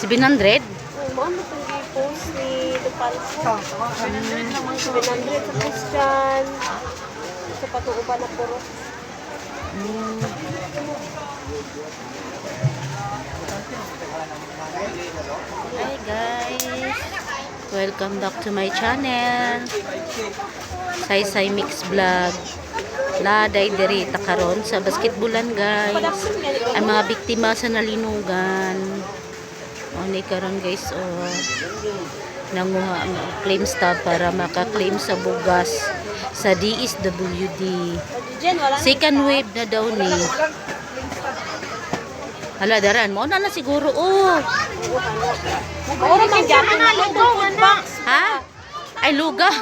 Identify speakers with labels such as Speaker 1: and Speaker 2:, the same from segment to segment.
Speaker 1: 700?
Speaker 2: Mo mo tong post ni Tupalso. 700 sa Christian. Sa patuuban na puro.
Speaker 1: Hi guys, welcome back to my channel, Saysay Mix Vlog. Laday diri ta karon sa basketballan guys, ang mga biktima sa nalinugan. Ni karon guys, nanguha ang claim stub para maka-claim sa bugas sa DSWD. Second wave na daw ni. Hala, daran mo na siguro.
Speaker 2: Ora man gyud na lugaw na.
Speaker 1: Ha? Ay, lugaw.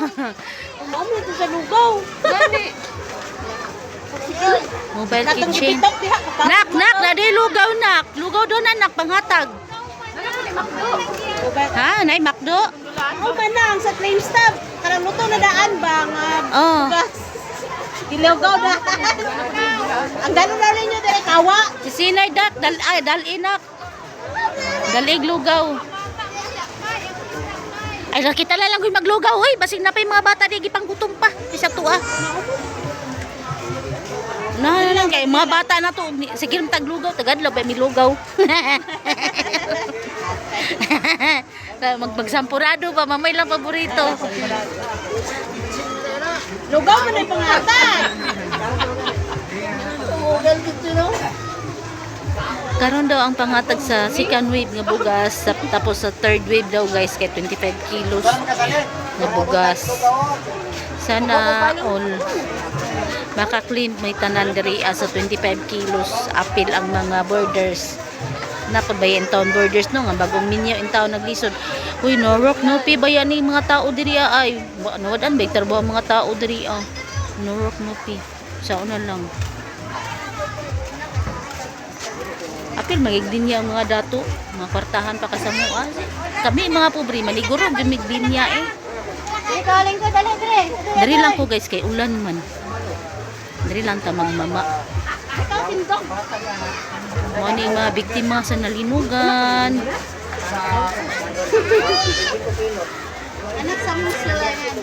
Speaker 2: Mao mo sa lugaw. Gani.
Speaker 1: Mobile kitchen. Nak, na di lugaw nak. Lugaw do na nak panghatag. Ha, nay makdo.
Speaker 2: Oh, manang sa claim stub. Karang luto na daan ba nga bugas. Dilugaw na. Ang gano'n na rin nyo dali kawa.
Speaker 1: Si Sinay dak, dalinak. Dalig lugaw. Ay, nakita lang ko maglugaw. Uy, basig na pa yung mga bata di gipang gutom pa. Isa to Na lang kay mga bata na to. Sige taglugaw, tagadlaw pa mi lugaw. Magsampurado pa, mamay lang paborito.
Speaker 2: Lugaw man ay pangatan.
Speaker 1: Karon daw ang pangatag sa second wave nga bugas, tapos sa third wave daw guys kay 25 kilos nga bugas. Sana all maka-claim may tanan diri sa 25 kilos. Apil ang mga borders. Napabayan town borders no nga bagong minyo in town naglisod. Uy, norok no pi bayan ni mga tao diri ay nawadan ba trabaho mga tao diri norok no pi. Sao na lang. Apil magigdin niya ang mga dato, mga kwartahan pa kasamuan. Kami mga pobre maniguro gumigdin niya
Speaker 2: Kaling ko dali dire.
Speaker 1: Dari lang ko guys kay ulan man. Dari lang ta magmama.
Speaker 2: Ikaw tindog.
Speaker 1: Mo ni mga biktima sa nalinugan.
Speaker 2: Anak sa musyo yan.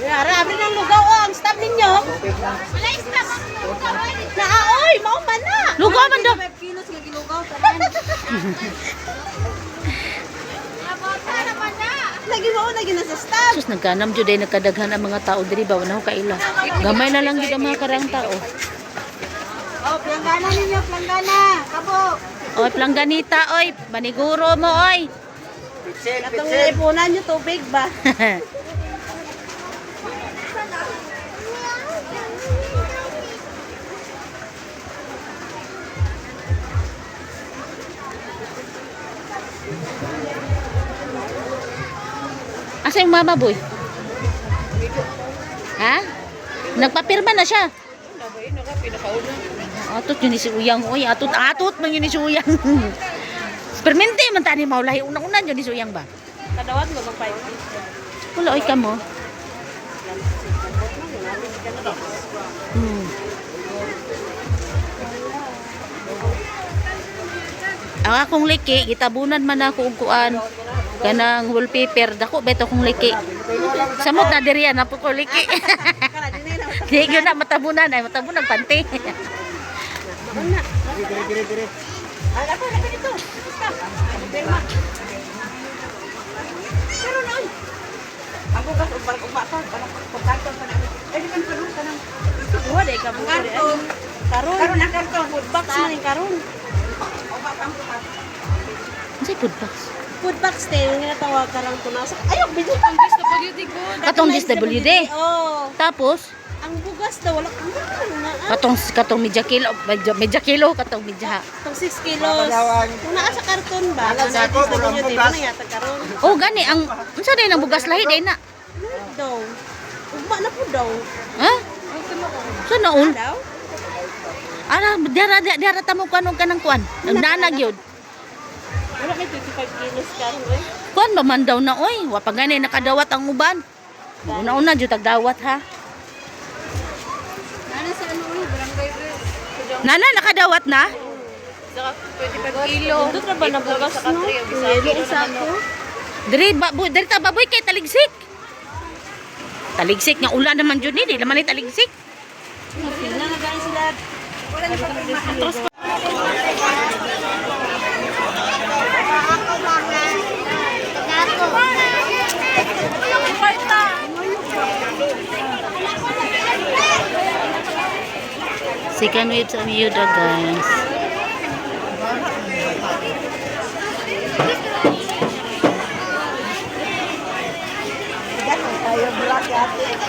Speaker 2: Ara, abri ng lugaw ang stop ninyo. Wala stop ang lugaw. Oy, mao man na.
Speaker 1: Lugaw man do.
Speaker 2: 5 kilos nga gilugaw tanan. Abota naman na. Lagi mo na gina sa stop.
Speaker 1: Sus nagkanam jud ay nagkadaghan ang mga tao diri ba wala ko kaila. Gamay na lang gid ang mga karang tao.
Speaker 2: Oh, planggana ninyo, planggana. Kabo.
Speaker 1: Oy, plangganita oy, maniguro mo oy.
Speaker 2: Katong ipunan nyo tubig ba?
Speaker 1: Asa yung mama boy? Ha? Nagpapirma na siya. Atot yun ni si Uyang. Uy, atot man yun ni si Uyang. Permente man tani maulahi. Unang-unan yun ni si Uyang ba?
Speaker 2: Kadawat mo mag 5 kilos.
Speaker 1: Wala, oy ka mo. Ang akong liki, gitabunan man ako og kuan. Kanang wallpaper dako beto kong liki. Samot na diri na po ko liki. Di gyud na matabunan ay matabunan panty.
Speaker 2: Mana? Dire. Ala ko na dito. Stop. Perma. Pero noon. Ako gas ugma pa pagkanton pa na. Ay di kan padung kanang. Duha day ka buo di. Karon na karton food box man karon. Oba pang putas.
Speaker 1: Unsay food box?
Speaker 2: Food box tayo nga tawag karang tunas. Ayok bidyo pang DSWD ko.
Speaker 1: Katong DSWD.
Speaker 2: Oh.
Speaker 1: Tapos
Speaker 2: Ang bugas daw wala kang
Speaker 1: katong medya kilo katong medya.
Speaker 2: Itong 6 kilos. Kung naa sa karton ba? Sa DSWD ba na yata karon?
Speaker 1: Oh gani ang unsa day nang bugas lahi day na?
Speaker 2: Daw. Ugma na po daw.
Speaker 1: Ha? So naon?
Speaker 2: Daw?
Speaker 1: Ara dara ta mo kanong kanang kuan. Nanag yun.
Speaker 2: Wala may 25 kilos karon eh.
Speaker 1: Kuan ba man daw na oy, wa pa gani nakadawat ang uban. Una-una jud tagdawat ha.
Speaker 2: Nana sa ano barangay
Speaker 1: Nana, nakadawat na?
Speaker 2: Saka 25 kilo. Ito na ba nabugas no? Yelo isa ko.
Speaker 1: Diri ta baboy kay taligsik. Taligsik nga ulan naman jud ni, di naman ni taligsik.
Speaker 2: Pila na gani sila. Wala na pa.
Speaker 1: Second wave sa Miyuda, guys.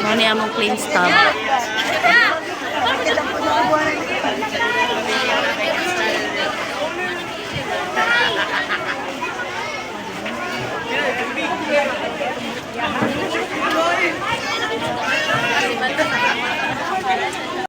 Speaker 1: Ano niya among clean stop.